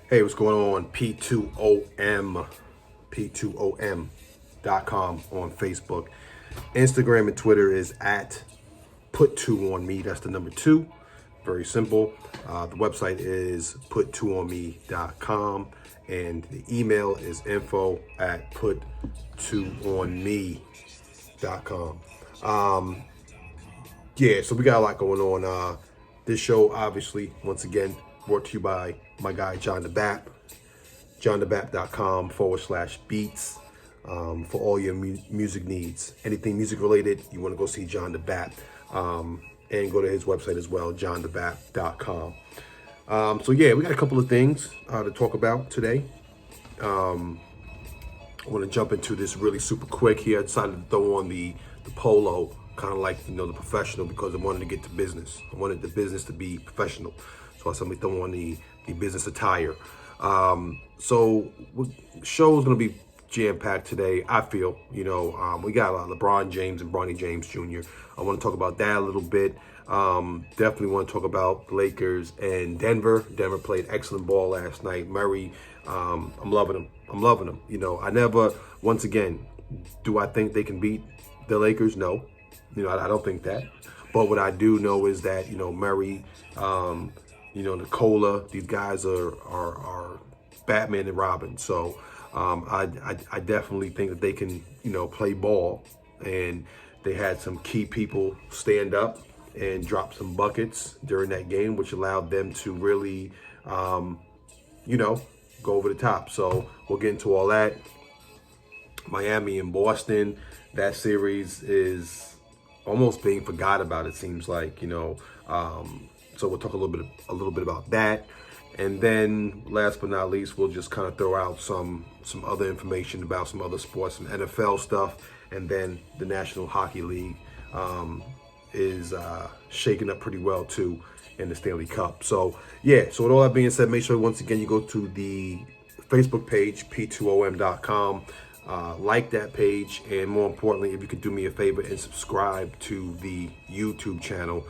Hey, what's going on? P2oM, P2oM.com on Facebook. Instagram and Twitter is at Put2on Me. That's the number 2. Very simple. The website is Put2onme.com. And the email is info@Put2onme.com. Yeah, so we got a lot going on. This show, obviously, once again, brought to you by my guy, John the Bap, johnthebap.com/beats for all your music needs. Anything music related, you want to go see John the Bap, and go to his website as well, johnthebap.com. So yeah, we got a couple of things to talk about today. I want to jump into this really super quick here. I decided to throw on the polo, kind of like, the professional, because I wanted to get to business. I wanted the business to be professional. So I suddenly throw on the business attire. So show's going to be jam-packed today, I feel. We got LeBron James and Bronny James Jr. I want to talk about that a little bit. Definitely want to talk about the Lakers and Denver. Denver played excellent ball last night. Murray, I'm loving him. I never, once again, do I think they can beat the Lakers? No. I don't think that. But what I do know is that, Murray, Nicola, these guys are Batman and Robin. So I definitely think that they can, play ball. And they had some key people stand up and drop some buckets during that game, which allowed them to really, go over the top. So we'll get into all that. Miami and Boston, that series is almost being forgot about, it seems like, so we'll talk a little bit about that. And then last but not least, we'll just kind of throw out some other information about some other sports, some NFL stuff. And then the National Hockey League is shaking up pretty well too in the Stanley Cup. So yeah, so with all that being said, make sure once again you go to the Facebook page, P2oM.com. Like that page, and more importantly, if you could do me a favor and subscribe to the YouTube channel,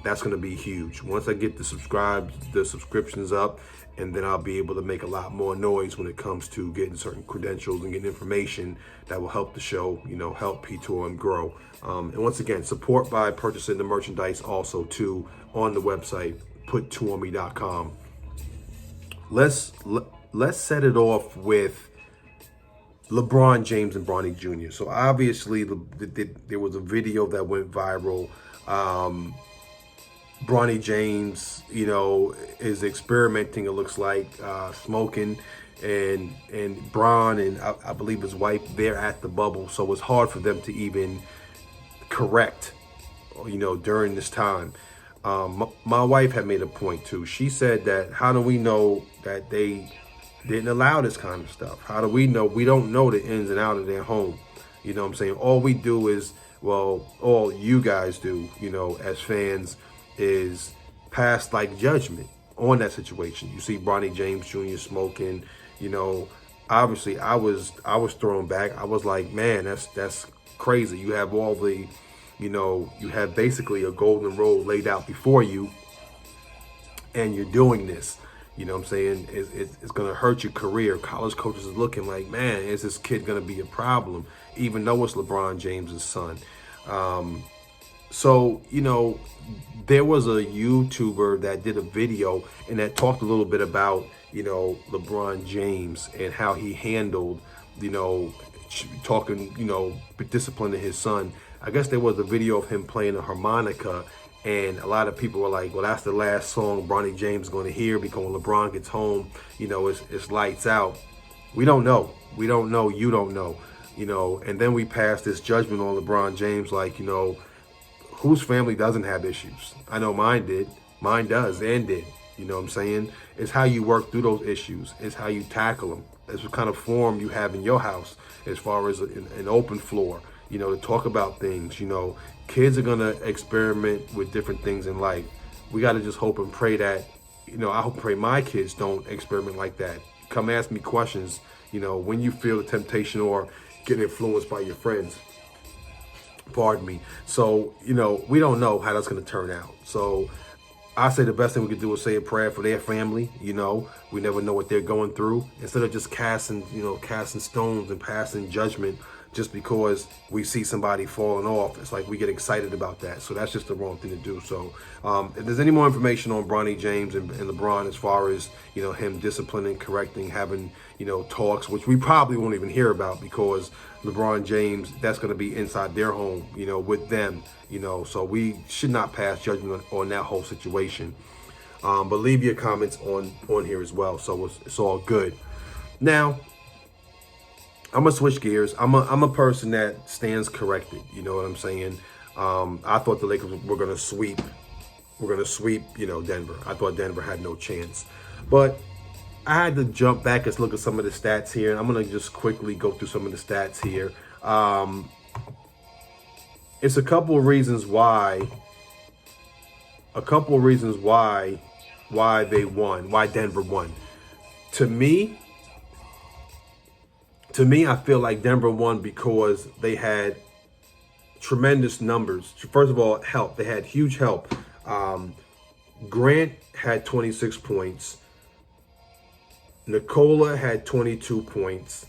that's going to be huge. Once I get the subscriptions up, and then I'll be able to make a lot more noise when it comes to getting certain credentials and getting information that will help the show, help P2oM grow. And once again, support by purchasing the merchandise also too on the website, Put2onme.com. Let's set it off with LeBron James and Bronny Jr. So obviously there was a video that went viral. Bronny James, is experimenting, it looks like, smoking, and Bron and I believe his wife, they're at the bubble. So it's hard for them to even correct, during this time. My wife had made a point too. She said that, how do we know that they didn't allow this kind of stuff? How do we know? We don't know the ins and outs of their home. You know what I'm saying? All we do is, all you guys do, as fans, is pass like judgment on that situation. You see Bronny James Jr. smoking, obviously I was thrown back. I was like, man, that's crazy. You have all the, you have basically a golden road laid out before you, and you're doing this. You know what I'm saying? It's going to hurt your career. College coaches are looking like, man, is this kid going to be a problem? Even though it's LeBron James's son. So, there was a YouTuber that did a video and that talked a little bit about, LeBron James and how he handled, talking, disciplining his son. I guess there was a video of him playing a harmonica. And a lot of people were like, well, that's the last song Bronny James is going to hear, because when LeBron gets home, it's lights out. We don't know. We don't know. You don't know. And then we pass this judgment on LeBron James like, whose family doesn't have issues? I know mine did. Mine does and did. You know what I'm saying? It's how you work through those issues. It's how you tackle them. It's what kind of forum you have in your house as far as an open floor, to talk about things. Kids are going to experiment with different things in life. We got to just hope and pray that, I pray my kids don't experiment like that. Come ask me questions, when you feel the temptation or get influenced by your friends. Pardon me. So, we don't know how that's going to turn out. So I say the best thing we could do is say a prayer for their family. We never know what they're going through. Instead of just casting stones and passing judgment just because we see somebody falling off, it's like we get excited about that. So that's just the wrong thing to do. So if there's any more information on Bronny James and LeBron as far as, him disciplining, correcting, having, talks, which we probably won't even hear about because LeBron James, that's going to be inside their home, with them, so we should not pass judgment on that whole situation. But leave your comments on here as well. So it's all good. Now, I'm gonna switch gears. I'm a person that stands corrected. You know what I'm saying? I thought the Lakers were gonna sweep. Denver. I thought Denver had no chance, but I had to jump back and look at some of the stats here. And I'm gonna just quickly go through some of the stats here. It's a couple of reasons why. Why they won. Why Denver won. To me, I feel like Denver won because they had tremendous numbers. First of all, help. They had huge help. Grant had 26 points. Nikola had 22 points.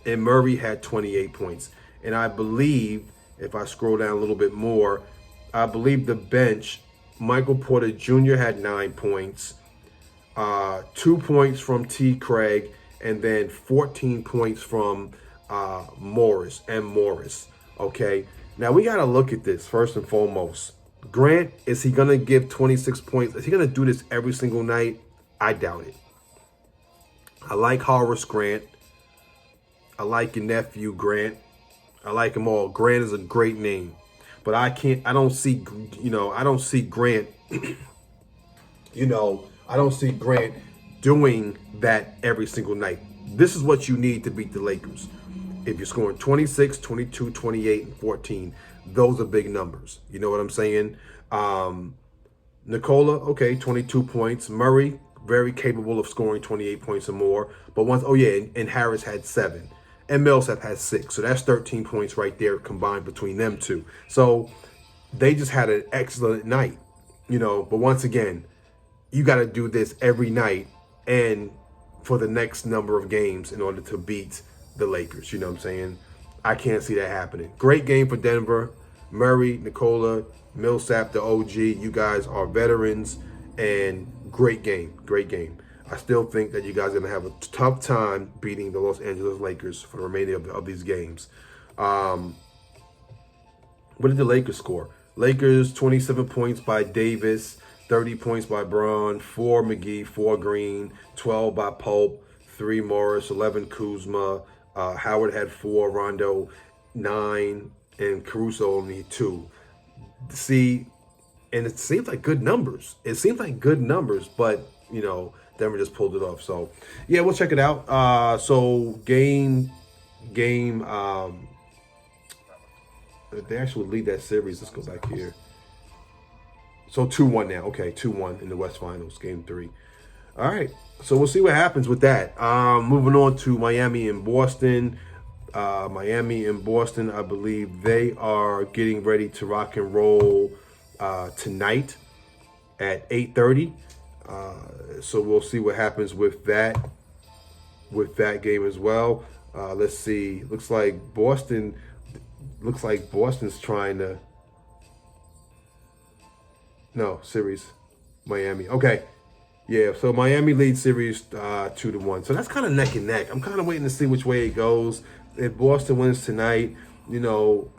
And Murray had 28 points. And I believe, if I scroll down a little bit more, I believe the bench, Michael Porter Jr. had 9 points. 2 points from T. Craig. And then 14 points from Morris. Okay. Now we got to look at this first and foremost. Grant, is he going to give 26 points? Is he going to do this every single night? I doubt it. I like Horace Grant. I like your nephew Grant. I like them all. Grant is a great name. But I don't see Grant, I don't see Grant doing that every single night. This is what you need to beat the Lakers. If you're scoring 26, 22, 28, and 14, those are big numbers. You know what I'm saying? Nikola, okay, 22 points. Murray, very capable of scoring 28 points or more. But and Harris had 7. And Millsap had 6. So that's 13 points right there combined between them two. So they just had an excellent night. But once again, you got to do this every night and for the next number of games in order to beat the Lakers. You know what I'm saying? I can't see that happening. Great game for Denver. Murray, Nikola, Millsap, the OG. You guys are veterans, and great game. I still think that you guys are going to have a tough time beating the Los Angeles Lakers for the remainder of these games. What did the Lakers score? Lakers, 27 points by Davis, 30 points by Braun, 4 McGee, 4 Green, 12 by Pope, 3 Morris, 11 Kuzma. Howard had 4, Rondo 9, and Caruso only 2. See, and it seems like good numbers. But, Denver just pulled it off. So, yeah, we'll check it out. So, game, they actually lead that series. Let's go back here. So 2-1 now. Okay, 2-1 in the West Finals, game 3. All right, so we'll see what happens with that. Moving on to Miami and Boston. I believe they are getting ready to rock and roll tonight at 8:30. So we'll see what happens with that game as well. Let's see. Looks like Boston's trying to. No, series. Miami. Okay. Yeah, so Miami leads series 2-1. So that's kind of neck and neck. I'm kind of waiting to see which way it goes. If Boston wins tonight, I know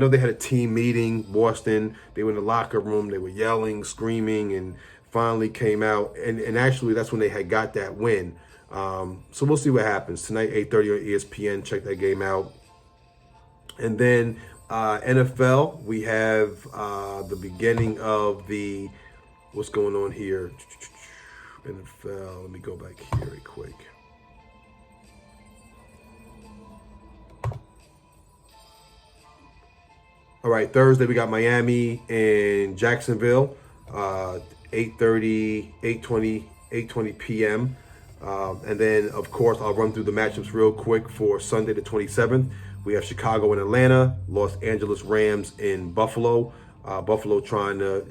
they had a team meeting, Boston. They were in the locker room. They were yelling, screaming, and finally came out. And actually, that's when they had got that win. So we'll see what happens. Tonight, 8:30 on ESPN. Check that game out. And then NFL, we have the beginning of the, what's going on here? NFL, let me go back here real quick. All right, Thursday we got Miami and Jacksonville, 8:20 p.m. And then, of course, I'll run through the matchups real quick for Sunday the 27th. We have Chicago and Atlanta, Los Angeles Rams in Buffalo, Buffalo trying to,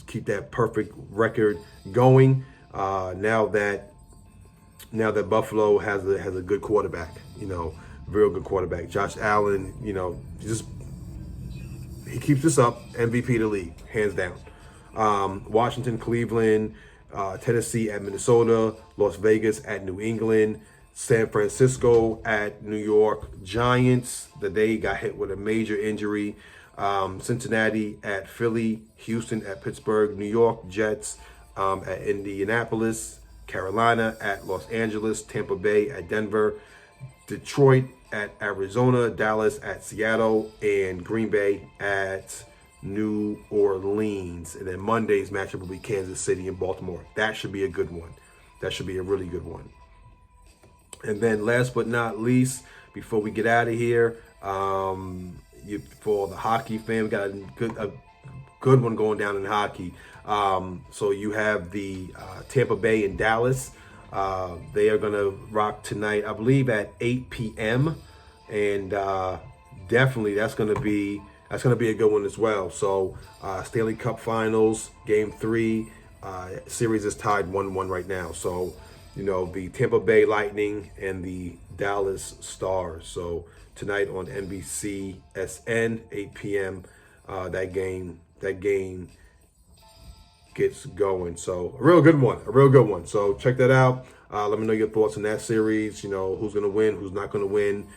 keep that perfect record going. Now that Buffalo has a good quarterback, real good quarterback. Josh Allen, he keeps this up, MVP of the league, hands down. Washington, Cleveland, Tennessee at Minnesota, Las Vegas at New England, San Francisco at New York Giants. They got hit with a major injury. Cincinnati at Philly, Houston at Pittsburgh, New York Jets at Indianapolis, Carolina at Los Angeles, Tampa Bay at Denver, Detroit at Arizona, Dallas at Seattle, and Green Bay at New Orleans. And then Monday's matchup will be Kansas City and Baltimore. That should be a good one. That should be a really good one. And then last but not least, before we get out of here, for the hockey fan, we got a good one going down in hockey. So you have the Tampa Bay and Dallas. They are going to rock tonight, I believe, at 8 p.m. And definitely that's going to be a good one as well. So Stanley Cup Finals, Game 3, series is tied 1-1 right now. So, the Tampa Bay Lightning and the Dallas Stars. So tonight on NBCSN, 8 p.m., that game gets going. So a real good one. So check that out. Let me know your thoughts on that series. Who's going to win, who's not going to win.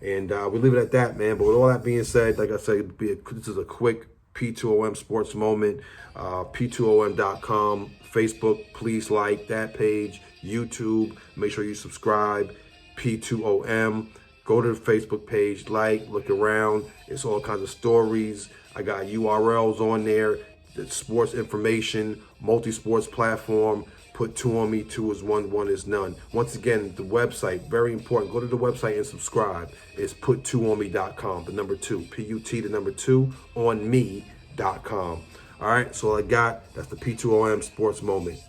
And we leave it at that, man. But with all that being said, like I said, this is a quick P2oM sports moment. P2oM.com, Facebook, please like that page. YouTube, make sure you subscribe. P2oM. Go to the Facebook page, look around. It's all kinds of stories. I got URLs on there. The sports information, multi-sports platform. Put 2 on me, 2 is 1, 1 is none. Once again, the website, very important. Go to the website and subscribe. It's put2onme.com, the number 2, P-U-T, the number 2, onme.com. All right, so I got, that's the P2oM sports moment.